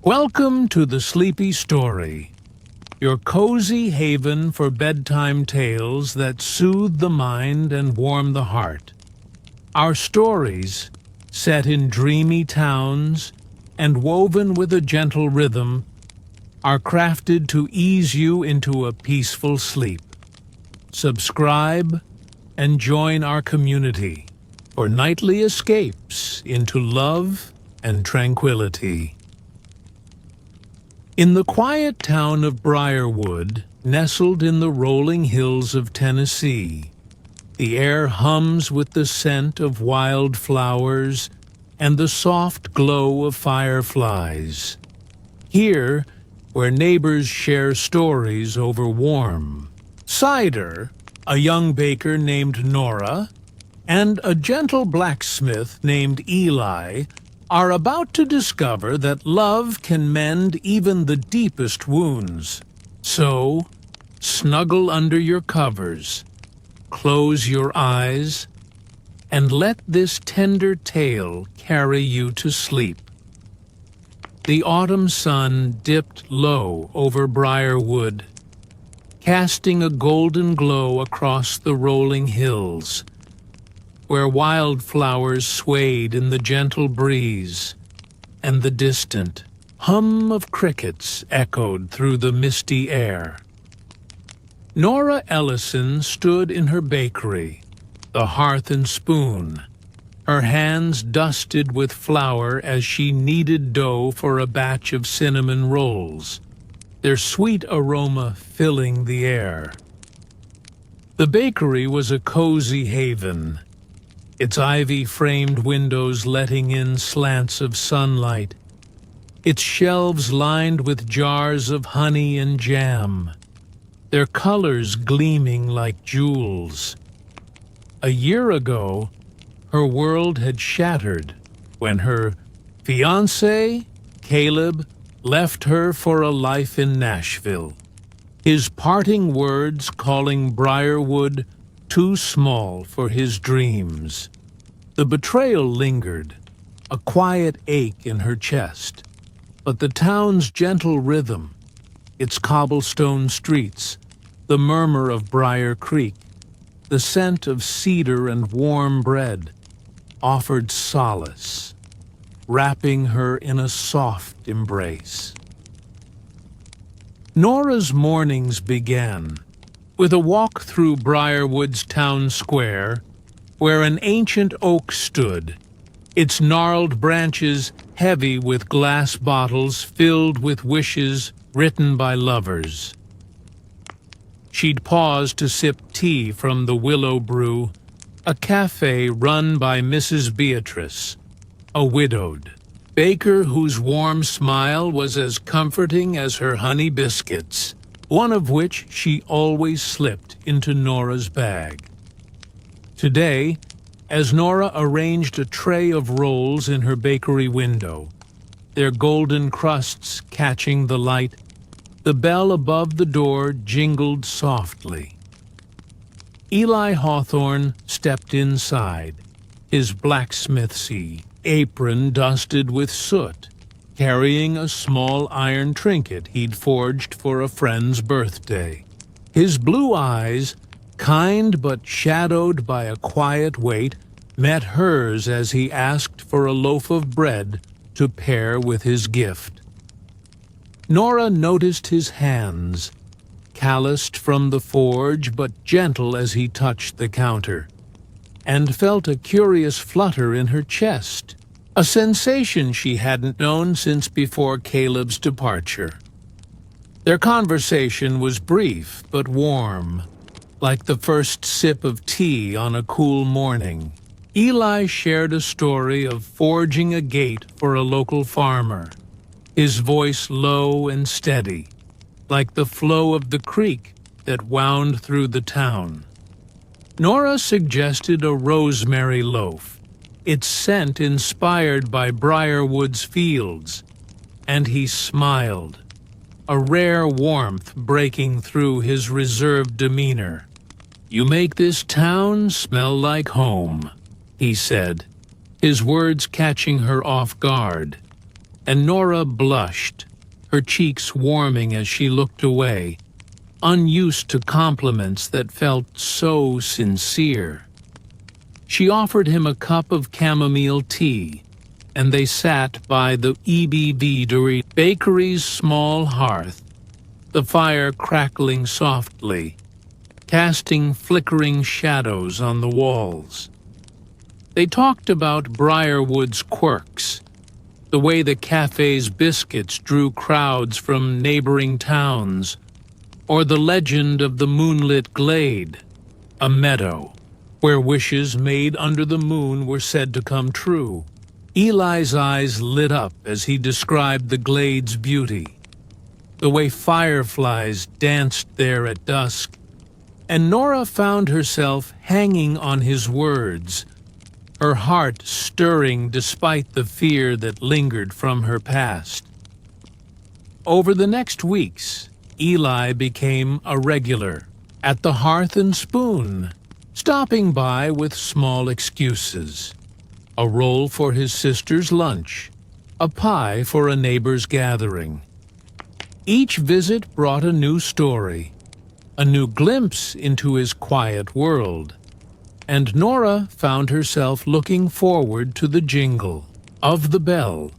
Welcome to the Sleepy Story, your cozy haven for bedtime tales that soothe the mind and warm the heart. Our stories, set in dreamy towns and woven with a gentle rhythm, are crafted to ease you into a peaceful sleep. Subscribe and join our community for nightly escapes into love and tranquility. In the quiet town of Briarwood, nestled in the rolling hills of Tennessee, the air hums with the scent of wild flowers and the soft glow of fireflies. Here, where neighbors share stories over warm cider, a young baker named Nora, and a gentle blacksmith named Eli are about to discover that love can mend even the deepest wounds. So, snuggle under your covers, close your eyes, and let this tender tale carry you to sleep. The autumn sun dipped low over Briarwood, casting a golden glow across the rolling hills, where wildflowers swayed in the gentle breeze, and the distant hum of crickets echoed through the misty air. Nora Ellison stood in her bakery, the hearth and spoon, her hands dusted with flour as she kneaded dough for a batch of cinnamon rolls, their sweet aroma filling the air. The bakery was a cozy haven, its ivy-framed windows letting in slants of sunlight, its shelves lined with jars of honey and jam, their colors gleaming like jewels. A year ago, her world had shattered when her fiancé, Caleb, left her for a life in Nashville, his parting words calling Briarwood too small for his dreams. The betrayal lingered, a quiet ache in her chest, but the town's gentle rhythm, its cobblestone streets, the murmur of Briar Creek, the scent of cedar and warm bread, offered solace, wrapping her in a soft embrace. Nora's mornings began with a walk through Briarwood's town square, where an ancient oak stood, its gnarled branches heavy with glass bottles filled with wishes written by lovers. She'd pause to sip tea from the Willow Brew, a cafe run by Mrs. Beatrice, a widowed baker whose warm smile was as comforting as her honey biscuits, one of which she always slipped into Nora's bag. Today, as Nora arranged a tray of rolls in her bakery window, their golden crusts catching the light, the bell above the door jingled softly. Eli Hawthorne stepped inside, his blacksmithsy apron dusted with soot, carrying a small iron trinket he'd forged for a friend's birthday. His blue eyes, kind but shadowed by a quiet weight, met hers as he asked for a loaf of bread to pair with his gift. Nora noticed his hands, calloused from the forge but gentle as he touched the counter, and felt a curious flutter in her chest, a sensation she hadn't known since before Caleb's departure. Their conversation was brief but warm, like the first sip of tea on a cool morning. Eli shared a story of forging a gate for a local farmer, his voice low and steady, like the flow of the creek that wound through the town. Nora suggested a rosemary loaf, its scent inspired by Briarwood's fields, and he smiled, a rare warmth breaking through his reserved demeanor. "You make this town smell like home," he said, his words catching her off guard. and Nora blushed, her cheeks warming as she looked away, unused to compliments that felt so sincere. She offered him a cup of chamomile tea, and they sat by the EBV bakery's small hearth, the fire crackling softly, casting flickering shadows on the walls. They talked about Briarwood's quirks, the way the cafe's biscuits drew crowds from neighboring towns, or the legend of the moonlit glade, a meadow where wishes made under the moon were said to come true. Eli's eyes lit up as he described the glade's beauty, the way fireflies danced there at dusk, and Nora found herself hanging on his words, her heart stirring despite the fear that lingered from her past. Over the next weeks, Eli became a regular at the Hearth and Spoon, stopping by with small excuses: a roll for his sister's lunch, a pie for a neighbor's gathering. Each visit brought a new story, a new glimpse into his quiet world, and Nora found herself looking forward to the jingle of the bell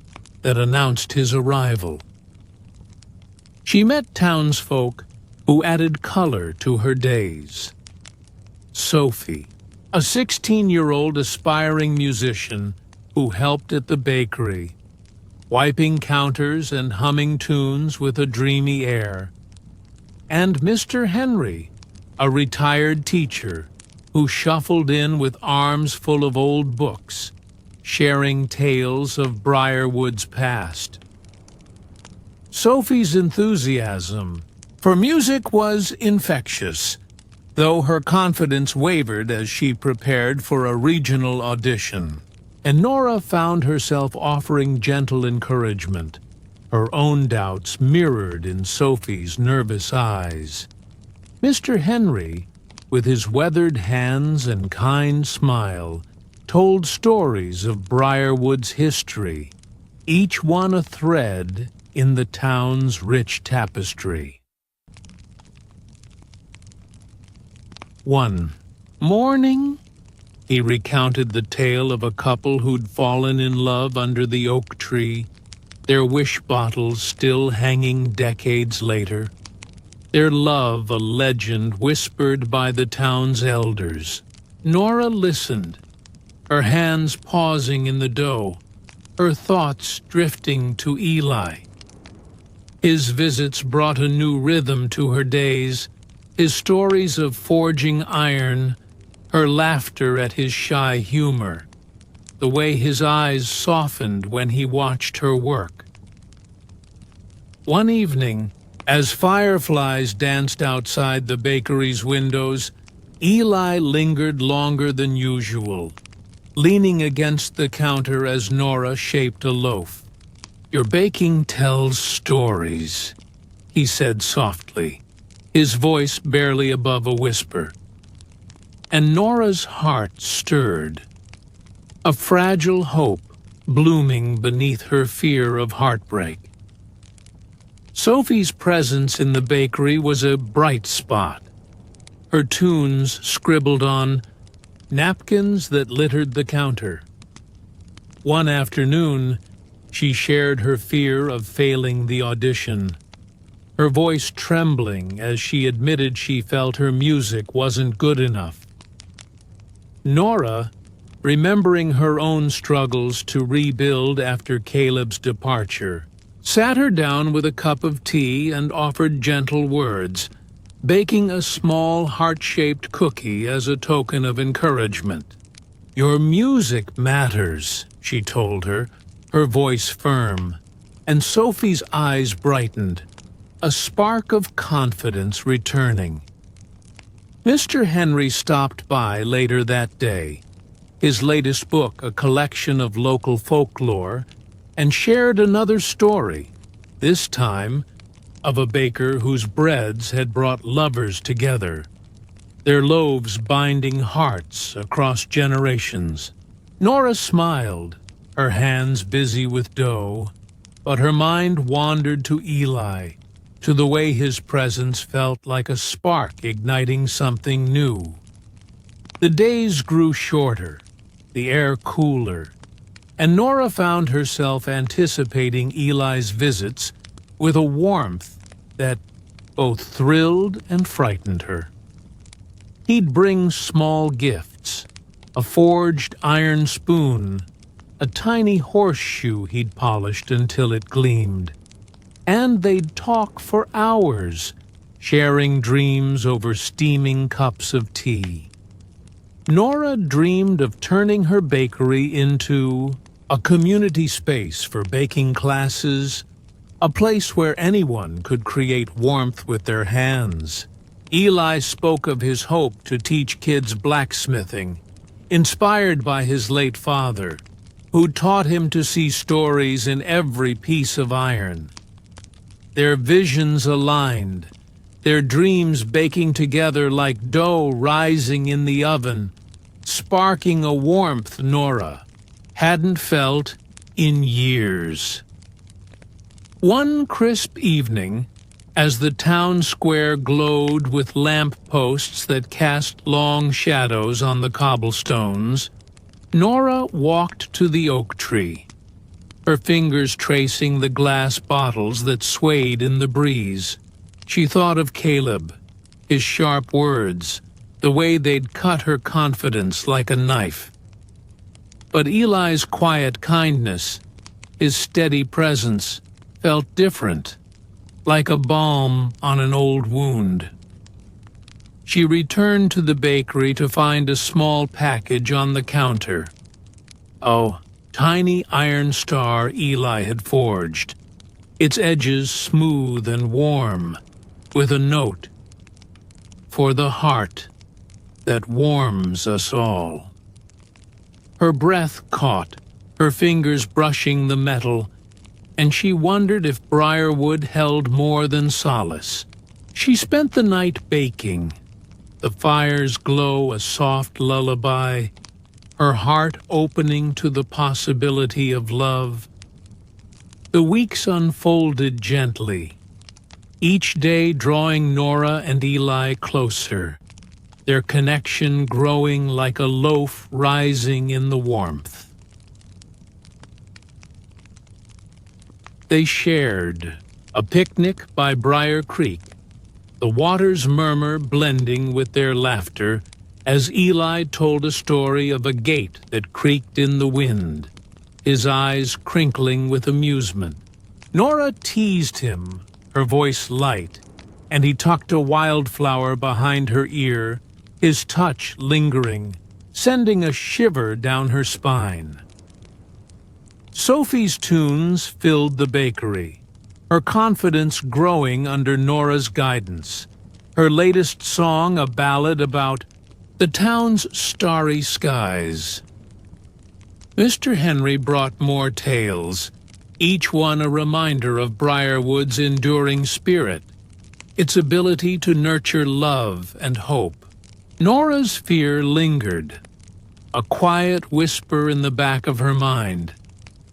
that announced his arrival. She met townsfolk who added color to her days. Sophie, a 16-year-old aspiring musician who helped at the bakery, wiping counters and humming tunes with a dreamy air, and Mr. Henry, a retired teacher who shuffled in with arms full of old books, sharing tales of Briarwood's past. Sophie's enthusiasm for music was infectious, though her confidence wavered as she prepared for a regional audition, and Nora found herself offering gentle encouragement, her own doubts mirrored in Sophie's nervous eyes. Mr. Henry, with his weathered hands and kind smile, told stories of Briarwood's history, each one a thread in the town's rich tapestry. One morning, he recounted the tale of a couple who'd fallen in love under the oak tree, their wish bottles still hanging decades later, their love a legend whispered by the town's elders. Nora listened, her hands pausing in the dough, her thoughts drifting to Eli. His visits brought a new rhythm to her days, his stories of forging iron, her laughter at his shy humor, the way his eyes softened when he watched her work. One evening, as fireflies danced outside the bakery's windows, Eli lingered longer than usual, leaning against the counter as Nora shaped a loaf. "Your baking tells stories," he said softly, his voice barely above a whisper. And Nora's heart stirred, a fragile hope blooming beneath her fear of heartbreak. Sophie's presence in the bakery was a bright spot, her tunes scribbled on napkins that littered the counter. One afternoon, she shared her fear of failing the audition, her voice trembling as she admitted she felt her music wasn't good enough. Nora, remembering her own struggles to rebuild after Caleb's departure, sat her down with a cup of tea and offered gentle words, baking a small heart-shaped cookie as a token of encouragement. "Your music matters," she told her, her voice firm, and Sophie's eyes brightened, a spark of confidence returning. Mr. Henry stopped by later that day, his latest book a collection of local folklore, and shared another story, this time of a baker whose breads had brought lovers together, their loaves binding hearts across generations. Nora smiled, her hands busy with dough, but her mind wandered to Eli, to the way his presence felt like a spark igniting something new. The days grew shorter, the air cooler, and Nora found herself anticipating Eli's visits with a warmth that both thrilled and frightened her. He'd bring small gifts, a forged iron spoon, a tiny horseshoe he'd polished until it gleamed, and they'd talk for hours, sharing dreams over steaming cups of tea. Nora dreamed of turning her bakery into a community space for baking classes, a place where anyone could create warmth with their hands. Eli spoke of his hope to teach kids blacksmithing, inspired by his late father, who taught him to see stories in every piece of iron. Their visions aligned, their dreams baking together like dough rising in the oven, sparking a warmth Nora hadn't felt in years. One crisp evening, as the town square glowed with lamp posts that cast long shadows on the cobblestones, Nora walked to the oak tree, her fingers tracing the glass bottles that swayed in the breeze. She thought of Caleb, his sharp words, the way they'd cut her confidence like a knife. But Eli's quiet kindness, his steady presence, felt different, like a balm on an old wound. She returned to the bakery to find a small package on the counter. A tiny iron star Eli had forged, its edges smooth and warm, with a note, "For the heart that warms us all." Her breath caught, her fingers brushing the metal, and she wondered if Briarwood held more than solace. She spent the night baking, the fire's glow a soft lullaby, her heart opening to the possibility of love. The weeks unfolded gently, each day drawing Nora and Eli closer, their connection growing like a loaf rising in the warmth. They shared a picnic by Briar Creek, the water's murmur blending with their laughter as Eli told a story of a gate that creaked in the wind, his eyes crinkling with amusement. Nora teased him, her voice light, and he tucked a wildflower behind her ear, his touch lingering, sending a shiver down her spine. Sophie's tunes filled the bakery, her confidence growing under Nora's guidance. Her latest song a ballad about the town's starry skies. Mr. Henry brought more tales, each one a reminder of Briarwood's enduring spirit, its ability to nurture love and hope. Nora's fear lingered, a quiet whisper in the back of her mind.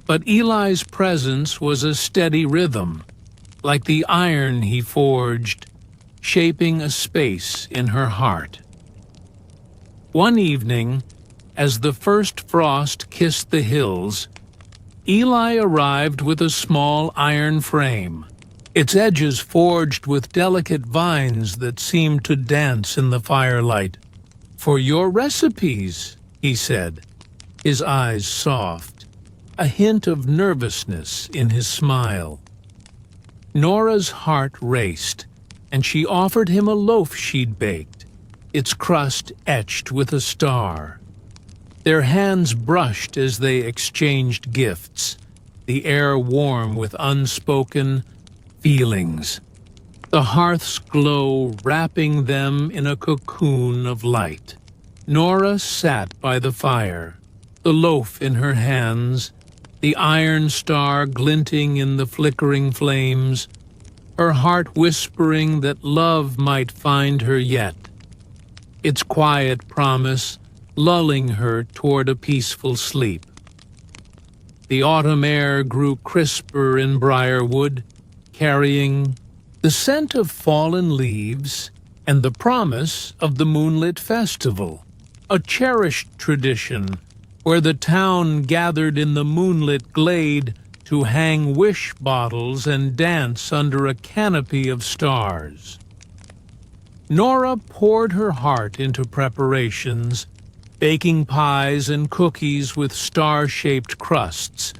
But Eli's presence was a steady rhythm, like the iron he forged, shaping a space in her heart. One evening, as the first frost kissed the hills, Eli arrived with a small iron frame, its edges forged with delicate vines that seemed to dance in the firelight. "For your recipes," he said, his eyes soft, a hint of nervousness in his smile. Nora's heart raced, and she offered him a loaf she'd baked, its crust etched with a star. Their hands brushed as they exchanged gifts, the air warm with unspoken feelings, the hearth's glow wrapping them in a cocoon of light. Nora sat by the fire, the loaf in her hands, the iron star glinting in the flickering flames, her heart whispering that love might find her yet, its quiet promise lulling her toward a peaceful sleep. The autumn air grew crisper in Briarwood, carrying the scent of fallen leaves and the promise of the moonlit festival, a cherished tradition where the town gathered in the moonlit glade to hang wish bottles and dance under a canopy of stars. Nora poured her heart into preparations, baking pies and cookies with star-shaped crusts,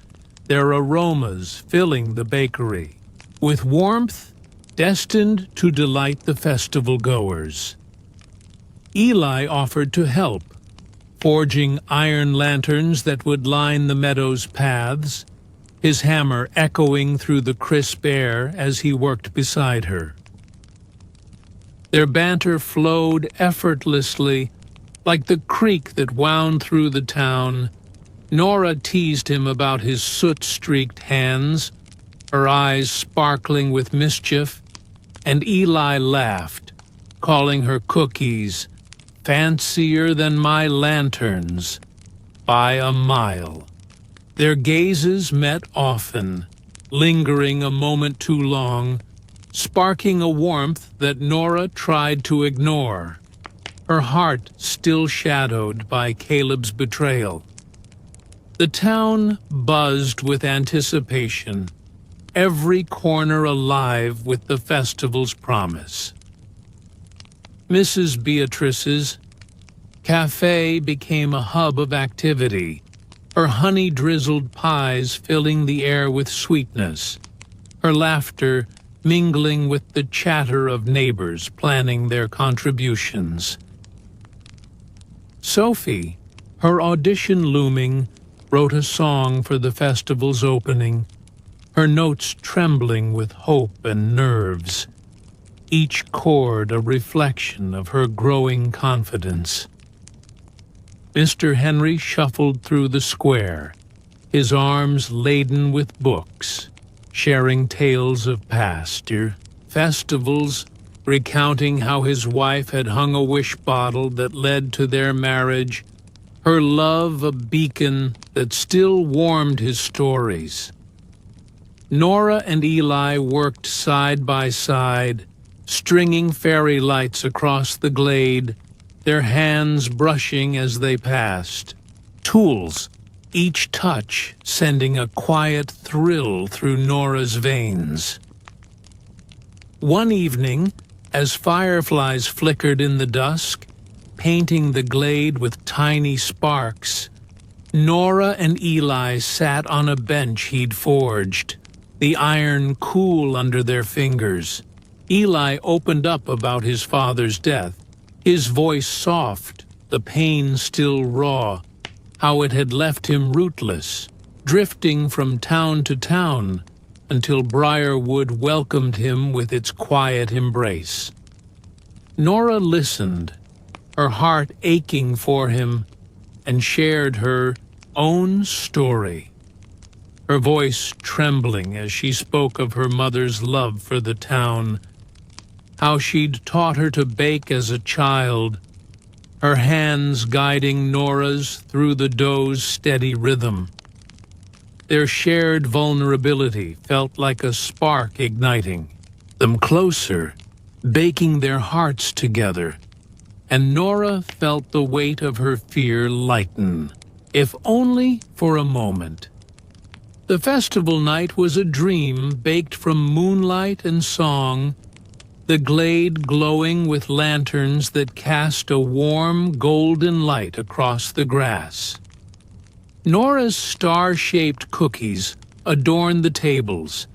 their aromas filling the bakery, with warmth destined to delight the festival-goers. Eli offered to help, forging iron lanterns that would line the meadow's paths, his hammer echoing through the crisp air as he worked beside her. Their banter flowed effortlessly, like the creek that wound through the town. Nora teased him about his soot-streaked hands, her eyes sparkling with mischief, and Eli laughed, calling her cookies fancier than my lanterns by a mile. Their gazes met often, lingering a moment too long, sparking a warmth that Nora tried to ignore, her heart still shadowed by Caleb's betrayal. The town buzzed with anticipation, every corner alive with the festival's promise. Mrs. Beatrice's cafe became a hub of activity, her honey-drizzled pies filling the air with sweetness, her laughter mingling with the chatter of neighbors planning their contributions. Sophie, her audition looming, wrote a song for the festival's opening, her notes trembling with hope and nerves, each chord a reflection of her growing confidence. Mr. Henry shuffled through the square, his arms laden with books, sharing tales of past festivals, recounting how his wife had hung a wish bottle that led to their marriage, her love a beacon that still warmed his stories. Nora and Eli worked side by side, stringing fairy lights across the glade, their hands brushing as they passed. Tools, each touch sending a quiet thrill through Nora's veins. One evening, as fireflies flickered in the dusk, painting the glade with tiny sparks, Nora and Eli sat on a bench he'd forged, the iron cool under their fingers. Eli opened up about his father's death, his voice soft, the pain still raw, how it had left him rootless, drifting from town to town, until Briarwood welcomed him with its quiet embrace. Nora listened, her heart aching for him, and shared her own story, her voice trembling as she spoke of her mother's love for the town, how she'd taught her to bake as a child, her hands guiding Nora's through the dough's steady rhythm. Their shared vulnerability felt like a spark igniting them closer, baking their hearts together, and Nora felt the weight of her fear lighten, if only for a moment. The festival night was a dream baked from moonlight and song, the glade glowing with lanterns that cast a warm, golden light across the grass. Nora's star-shaped cookies adorned the tables,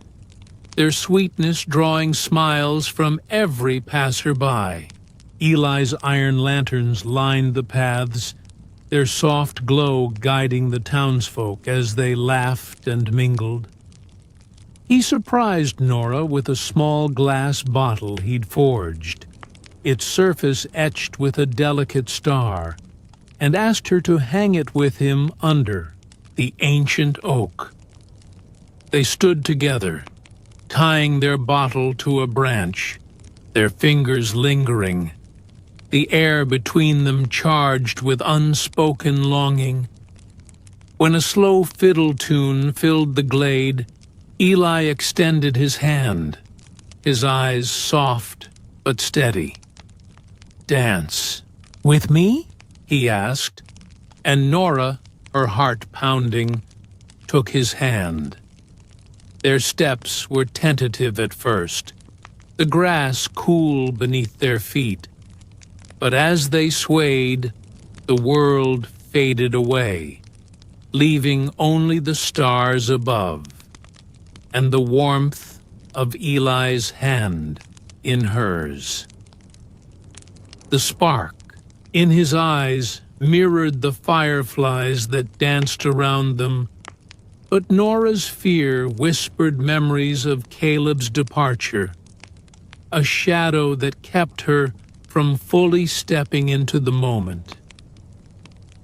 their sweetness drawing smiles from every passer-by. Eli's iron lanterns lined the paths, their soft glow guiding the townsfolk as they laughed and mingled. He surprised Nora with a small glass bottle he'd forged, its surface etched with a delicate star, and asked her to hang it with him under the ancient oak. They stood together, tying their bottle to a branch, their fingers lingering, the air between them charged with unspoken longing. When a slow fiddle tune filled the glade, Eli extended his hand, his eyes soft but steady. "Dance with me?" he asked, and Nora, her heart pounding, took his hand. Their steps were tentative at first, the grass cool beneath their feet, but as they swayed, the world faded away, leaving only the stars above and the warmth of Eli's hand in hers. The spark in his eyes mirrored the fireflies that danced around them, but Nora's fear whispered memories of Caleb's departure, a shadow that kept her from fully stepping into the moment.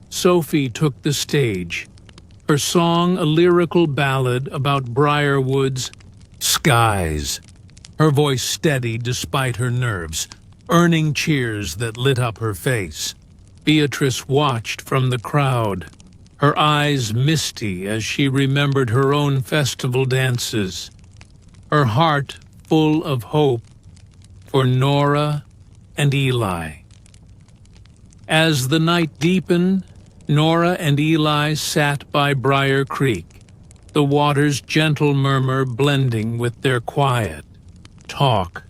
Sophie took the stage, her song a lyrical ballad about Briarwood's skies, her voice steady despite her nerves, earning cheers that lit up her face. Beatrice watched from the crowd, her eyes misty as she remembered her own festival dances, her heart full of hope for Nora and Eli. As the night deepened, Nora and Eli sat by Briar Creek, the water's gentle murmur blending with their quiet talk.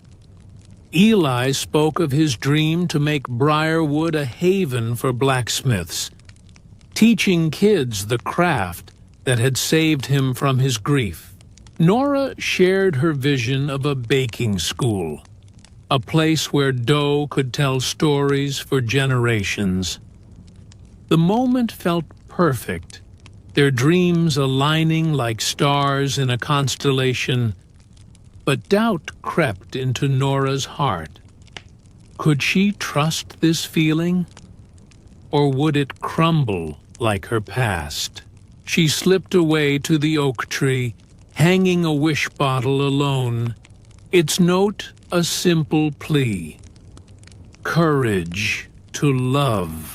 Eli spoke of his dream to make Briarwood a haven for blacksmiths, teaching kids the craft that had saved him from his grief. Nora shared her vision of a baking school, a place where dough could tell stories for generations. The moment felt perfect, their dreams aligning like stars in a constellation, but doubt crept into Nora's heart. Could she trust this feeling, or would it crumble like her past? She slipped away to the oak tree, hanging a wish bottle alone, its note a simple plea: courage to love.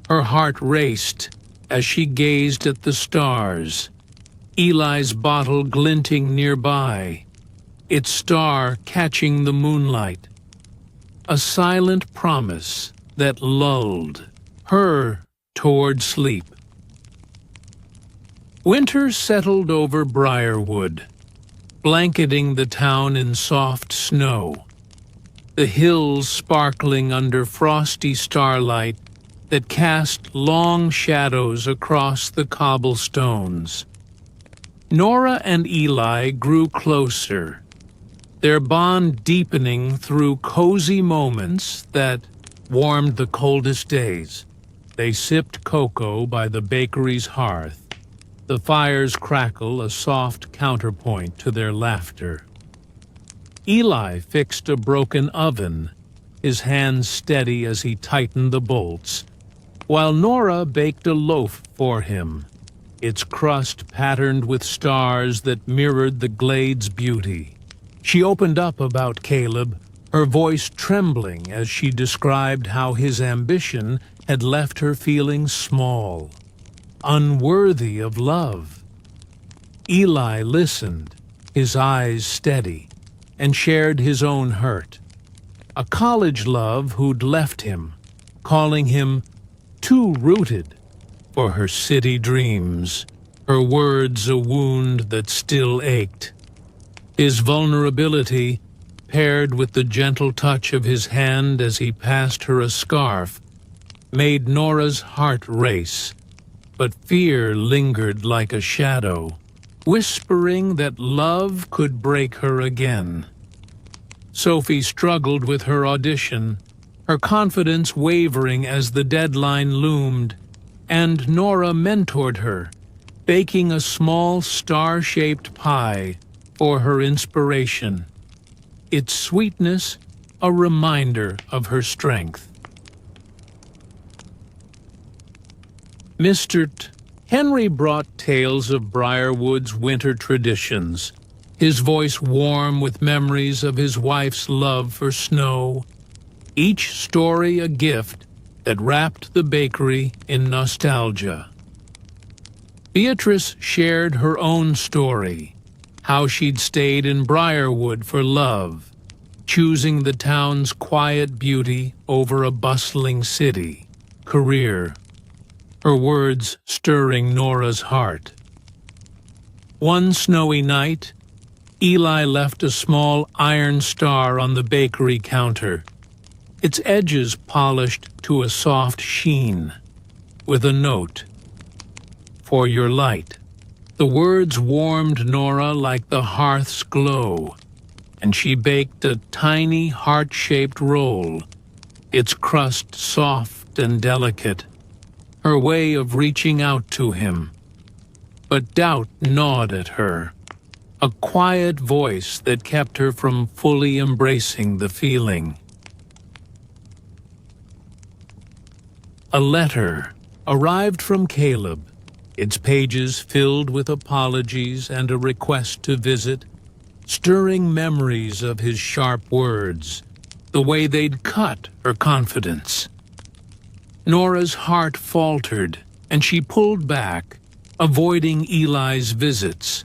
Her heart raced as she gazed at the stars, Eli's bottle glinting nearby, its star catching the moonlight, a silent promise that lulled her toward sleep. Winter settled over Briarwood, blanketing the town in soft snow, the hills sparkling under frosty starlight that cast long shadows across the cobblestones. Nora and Eli grew closer, their bond deepening through cozy moments that warmed the coldest days. They sipped cocoa by the bakery's hearth, the fire's crackle a soft counterpoint to their laughter. Eli fixed a broken oven, his hands steady as he tightened the bolts, while Nora baked a loaf for him, its crust patterned with stars that mirrored the glade's beauty. She opened up about Caleb, her voice trembling as she described how his ambition had left her feeling small, unworthy of love. Eli listened, his eyes steady, and shared his own hurt. A college love who'd left him, calling him too rooted for her city dreams, her words a wound that still ached. His vulnerability, paired with the gentle touch of his hand as he passed her a scarf, made Nora's heart race, but fear lingered like a shadow, whispering that love could break her again. Sophie struggled with her audition, her confidence wavering as the deadline loomed, and Nora mentored her, baking a small star-shaped pie for her inspiration, its sweetness a reminder of her strength. Mr. Henry brought tales of Briarwood's winter traditions, his voice warm with memories of his wife's love for snow, each story a gift that wrapped the bakery in nostalgia. Beatrice shared her own story, how she'd stayed in Briarwood for love, choosing the town's quiet beauty over a bustling city. Career, her words stirring Nora's heart. One snowy night, Eli left a small iron star on the bakery counter, its edges polished to a soft sheen, with a note, "For your light." The words warmed Nora like the hearth's glow, and she baked a tiny heart-shaped roll, its crust soft and delicate, her way of reaching out to him. But doubt gnawed at her, a quiet voice that kept her from fully embracing the feeling. A letter arrived from Caleb, its pages filled with apologies and a request to visit, stirring memories of his sharp words, the way they'd cut her confidence. Nora's heart faltered, and she pulled back, avoiding Eli's visits,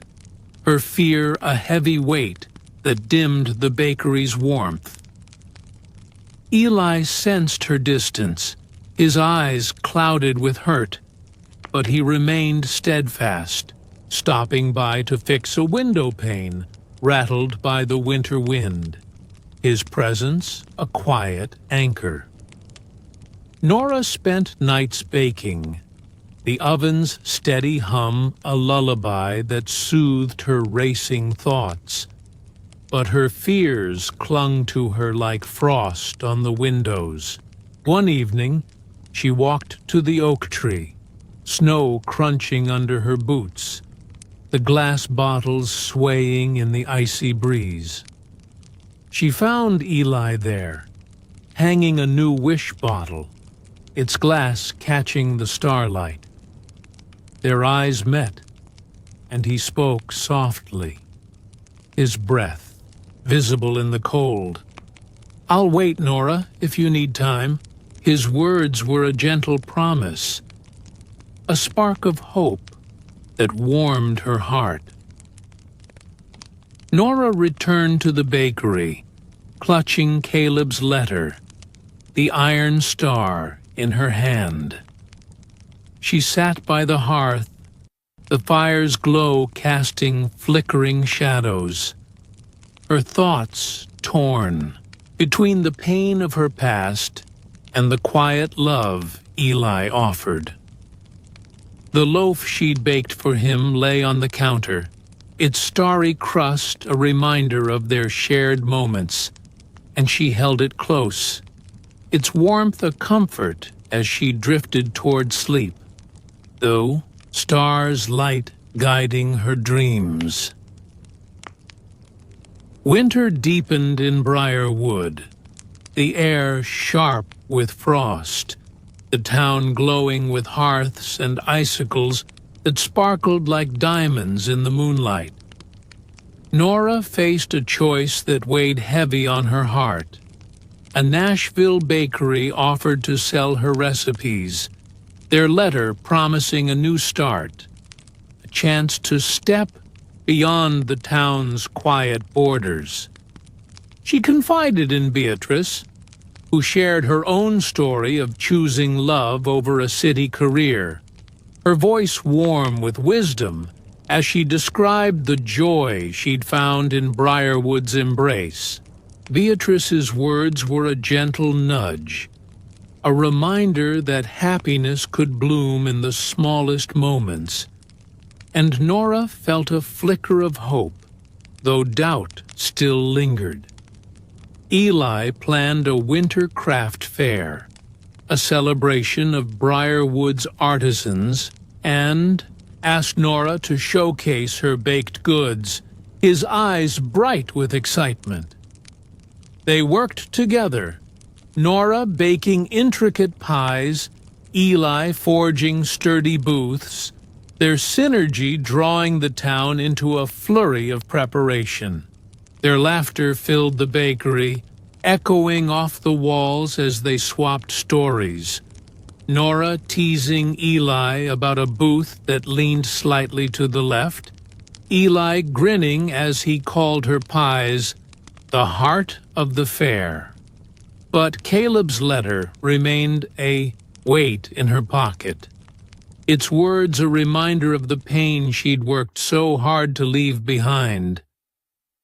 her fear a heavy weight that dimmed the bakery's warmth. Eli sensed her distance, his eyes clouded with hurt, but he remained steadfast, stopping by to fix a window pane rattled by the winter wind, his presence a quiet anchor. Nora spent nights baking, the oven's steady hum a lullaby that soothed her racing thoughts, but her fears clung to her like frost on the windows. One evening, she walked to the oak tree, snow crunching under her boots, the glass bottles swaying in the icy breeze. She found Eli there, hanging a new wish bottle, its glass catching the starlight. Their eyes met, and he spoke softly, his breath visible in the cold. "I'll wait, Nora, if you need time." His words were a gentle promise, a spark of hope that warmed her heart. Nora returned to the bakery, clutching Caleb's letter, the iron star in her hand. She sat by the hearth, the fire's glow casting flickering shadows, her thoughts torn between the pain of her past and the quiet love Eli offered. The loaf she'd baked for him lay on the counter, its starry crust a reminder of their shared moments, and she held it close, its warmth a comfort as she drifted toward sleep, though stars light guiding her dreams. Winter deepened in Briarwood, the air sharp with frost, the town glowing with hearths and icicles that sparkled like diamonds in the moonlight. Nora faced a choice that weighed heavy on her heart. A Nashville bakery offered to sell her recipes, their letter promising a new start, a chance to step beyond the town's quiet borders. She confided in Beatrice, who shared her own story of choosing love over a city career, her voice warm with wisdom as she described the joy she'd found in Briarwood's embrace. Beatrice's words were a gentle nudge, a reminder that happiness could bloom in the smallest moments, and Nora felt a flicker of hope, though doubt still lingered. Eli planned a winter craft fair, a celebration of Briarwood's artisans, and asked Nora to showcase her baked goods, his eyes bright with excitement. They worked together, Nora baking intricate pies, Eli forging sturdy booths, their synergy drawing the town into a flurry of preparation. Their laughter filled the bakery, echoing off the walls as they swapped stories. Nora teasing Eli about a booth that leaned slightly to the left, Eli grinning as he called her pies the heart of the fair. But Caleb's letter remained a weight in her pocket. Its words a reminder of the pain she'd worked so hard to leave behind.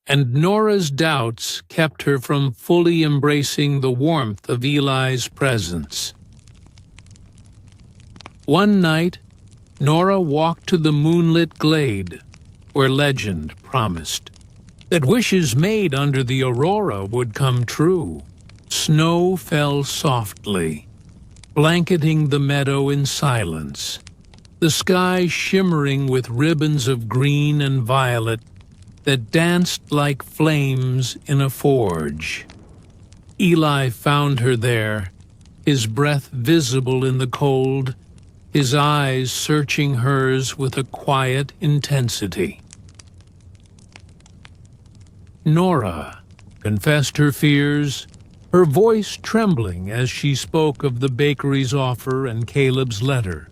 And Nora's doubts kept her from fully embracing the warmth of Eli's presence. One night, Nora walked to the moonlit glade, where legend promised that wishes made under the aurora would come true. Snow fell softly, blanketing the meadow in silence, the sky shimmering with ribbons of green and violet that danced like flames in a forge. Eli found her there, his breath visible in the cold, his eyes searching hers with a quiet intensity. Nora confessed her fears, her voice trembling as she spoke of the bakery's offer and Caleb's letter,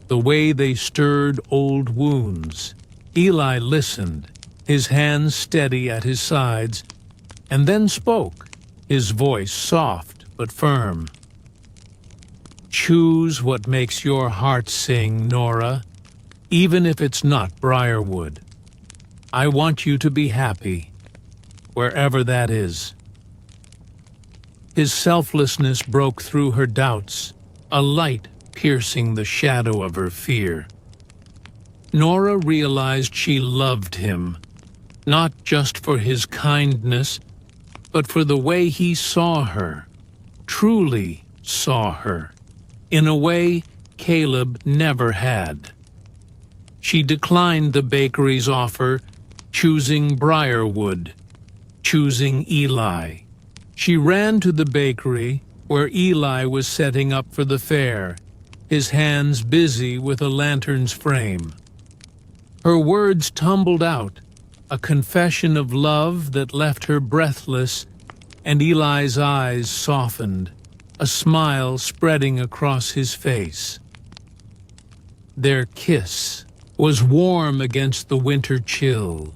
the way they stirred old wounds. Eli listened, his hands steady at his sides, and then spoke, his voice soft but firm. "Choose what makes your heart sing, Nora, even if it's not Briarwood. I want you to be happy, wherever that is." His selflessness broke through her doubts, a light piercing the shadow of her fear. Nora realized she loved him, not just for his kindness, but for the way he saw her, truly saw her, in a way Caleb never had. She declined the bakery's offer, choosing Briarwood, choosing Eli. She ran to the bakery, where Eli was setting up for the fair, his hands busy with a lantern's frame. Her words tumbled out, a confession of love that left her breathless, and Eli's eyes softened, a smile spreading across his face. Their kiss was warm against the winter chill,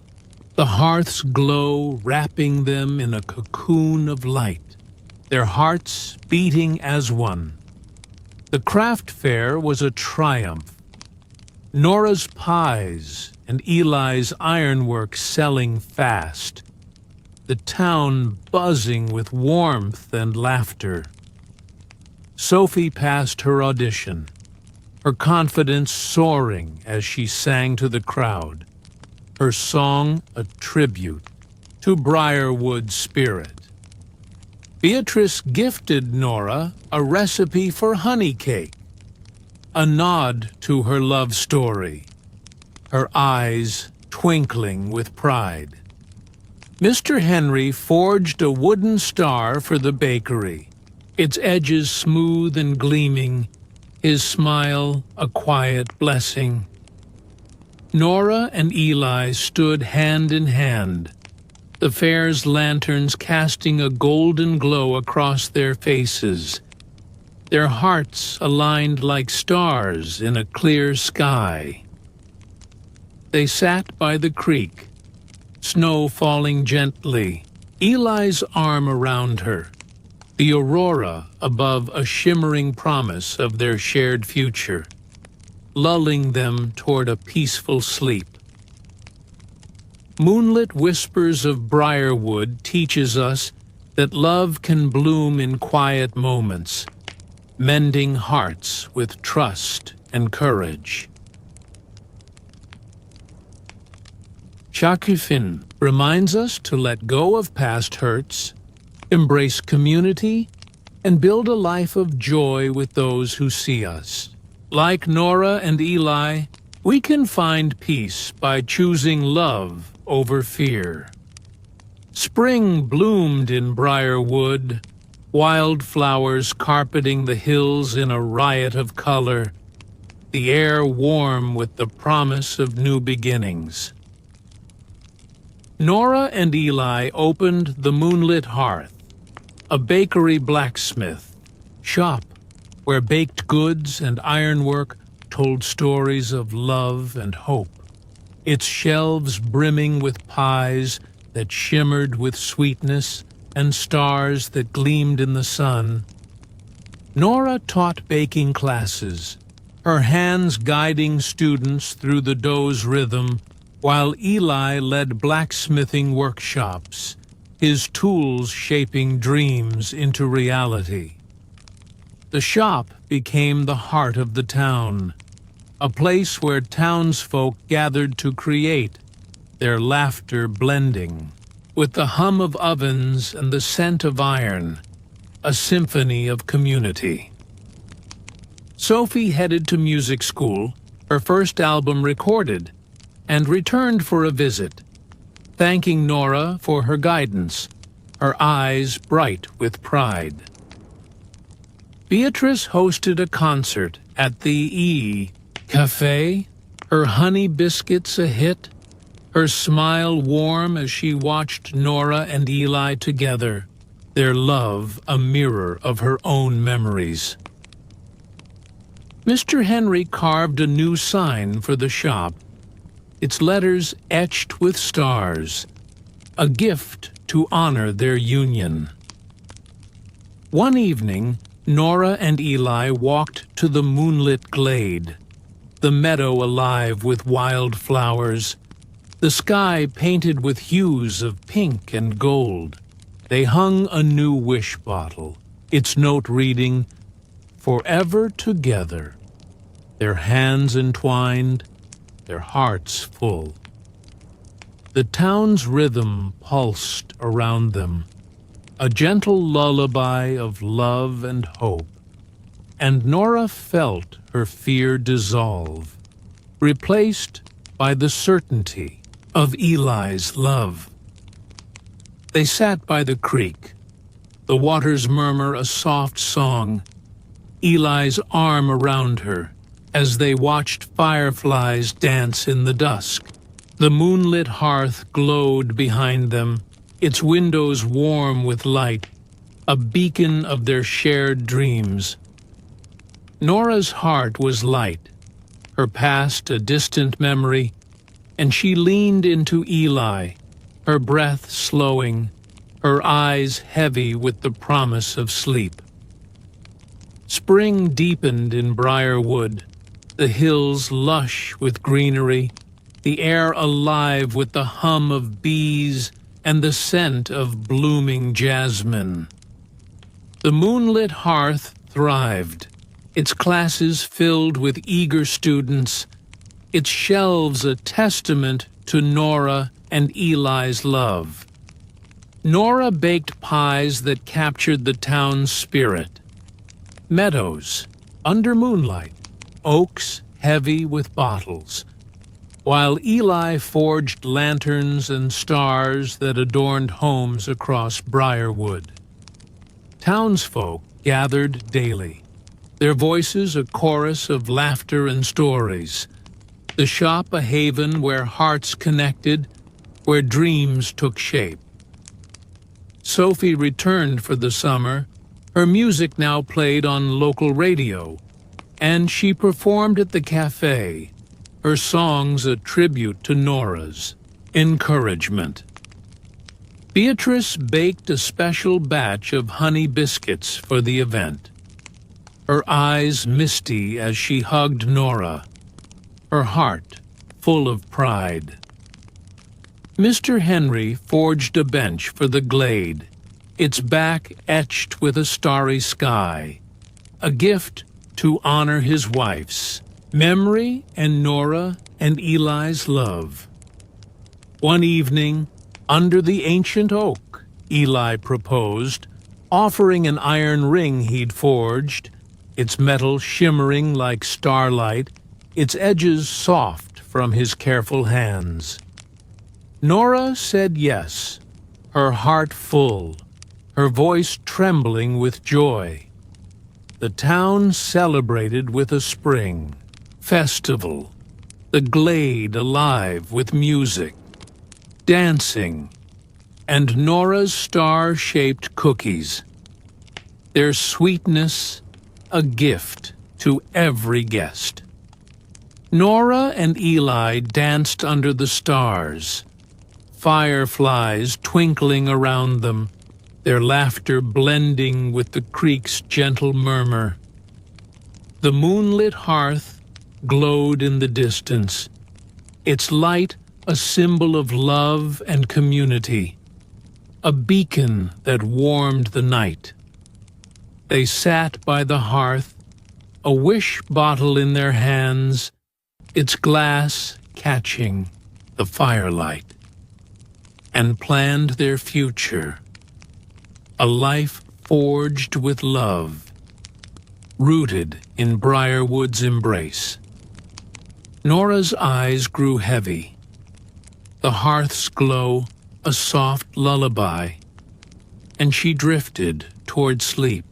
the hearth's glow wrapping them in a cocoon of light, their hearts beating as one. The craft fair was a triumph. Nora's pies and Eli's ironwork selling fast, the town buzzing with warmth and laughter. Sophie passed her audition, her confidence soaring as she sang to the crowd, her song a tribute to Briarwood's spirit. Beatrice gifted Nora a recipe for honey cake, a nod to her love story, her eyes twinkling with pride. Mr. Henry forged a wooden star for the bakery, its edges smooth and gleaming, his smile a quiet blessing. Nora and Eli stood hand in hand, the fair's lanterns casting a golden glow across their faces, their hearts aligned like stars in a clear sky. They sat by the creek, snow falling gently, Eli's arm around her, the aurora above a shimmering promise of their shared future, lulling them toward a peaceful sleep. Moonlit Whispers of Briarwood teaches us that love can bloom in quiet moments, mending hearts with trust and courage. Shakufin reminds us to let go of past hurts, embrace community, and build a life of joy with those who see us. Like Nora and Eli, we can find peace by choosing love over fear. Spring bloomed in Briarwood, wildflowers carpeting the hills in a riot of color, the air warm with the promise of new beginnings. Nora and Eli opened the moonlit hearth, a bakery blacksmith, shop, where baked goods and ironwork told stories of love and hope, its shelves brimming with pies that shimmered with sweetness and stars that gleamed in the sun. Nora taught baking classes, her hands guiding students through the dough's rhythm, while Eli led blacksmithing workshops, his tools shaping dreams into reality. The shop became the heart of the town, a place where townsfolk gathered to create, their laughter blending with the hum of ovens and the scent of iron, a symphony of community. Sophie headed to music school, her first album recorded, and returned for a visit, thanking Nora for her guidance, her eyes bright with pride. Beatrice hosted a concert at the Cafe, her honey biscuits a hit, her smile warm as she watched Nora and Eli together, their love a mirror of her own memories. Mr. Henry carved a new sign for the shop, its letters etched with stars, a gift to honor their union. One evening, Nora and Eli walked to the moonlit glade, the meadow alive with wild flowers, the sky painted with hues of pink and gold. They hung a new wish bottle, its note reading, "Forever together," their hands entwined, their hearts full. The town's rhythm pulsed around them, a gentle lullaby of love and hope, and Nora felt her fear dissolve, replaced by the certainty of Eli's love. They sat by the creek, the waters murmur a soft song, Eli's arm around her as they watched fireflies dance in the dusk. The moonlit hearth glowed behind them, its windows warm with light, a beacon of their shared dreams. Nora's heart was light, her past a distant memory, and she leaned into Eli, her breath slowing, her eyes heavy with the promise of sleep. Spring deepened in Briarwood, the hills lush with greenery, the air alive with the hum of bees and the scent of blooming jasmine. The moonlit hearth thrived, its classes filled with eager students, its shelves a testament to Nora and Eli's love. Nora baked pies that captured the town's spirit. Meadows, under moonlight, oaks heavy with bottles, while Eli forged lanterns and stars that adorned homes across Briarwood. Townsfolk gathered daily, their voices a chorus of laughter and stories, the shop a haven where hearts connected, where dreams took shape. Sophie returned for the summer, her music now played on local radio, and she performed at the cafe, her songs a tribute to Nora's encouragement. Beatrice baked a special batch of honey biscuits for the event, her eyes misty as she hugged Nora, her heart full of pride. Mr. Henry forged a bench for the glade, its back etched with a starry sky, a gift to honor his wife's memory and Nora and Eli's love. One evening, under the ancient oak, Eli proposed, offering an iron ring he'd forged, its metal shimmering like starlight, its edges soft from his careful hands. Nora said yes, her heart full, her voice trembling with joy. The town celebrated with a spring festival, the glade alive with music, dancing, and Nora's star-shaped cookies, their sweetness a gift to every guest. Nora and Eli danced under the stars, fireflies twinkling around them, their laughter blending with the creek's gentle murmur. The moonlit hearth glowed in the distance, its light a symbol of love and community, a beacon that warmed the night. They sat by the hearth, a wish bottle in their hands, its glass catching the firelight, and planned their future, a life forged with love, rooted in Briarwood's embrace. Nora's eyes grew heavy, the hearth's glow a soft lullaby, and she drifted toward sleep.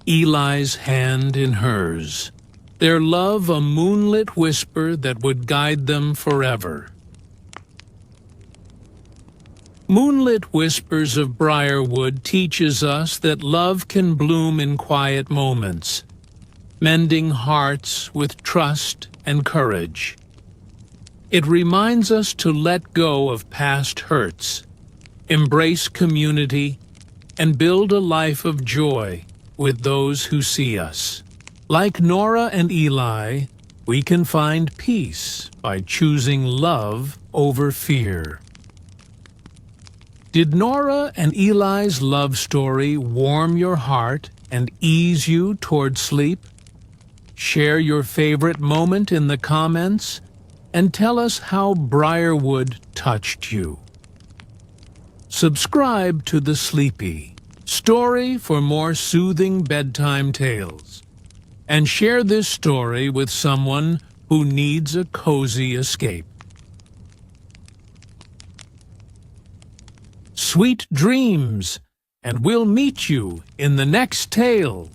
Eli's hand in hers, their love a moonlit whisper that would guide them forever. Moonlit Whispers of Briarwood teaches us that love can bloom in quiet moments, mending hearts with trust and courage. It reminds us to let go of past hurts, embrace community, and build a life of joy with those who see us. Like Nora and Eli, we can find peace by choosing love over fear. Did Nora and Eli's love story warm your heart and ease you toward sleep? Share your favorite moment in the comments and tell us how Briarwood touched you. Subscribe to The Sleepy Story for more soothing bedtime tales, and share this story with someone who needs a cozy escape. Sweet dreams, and we'll meet you in the next tale.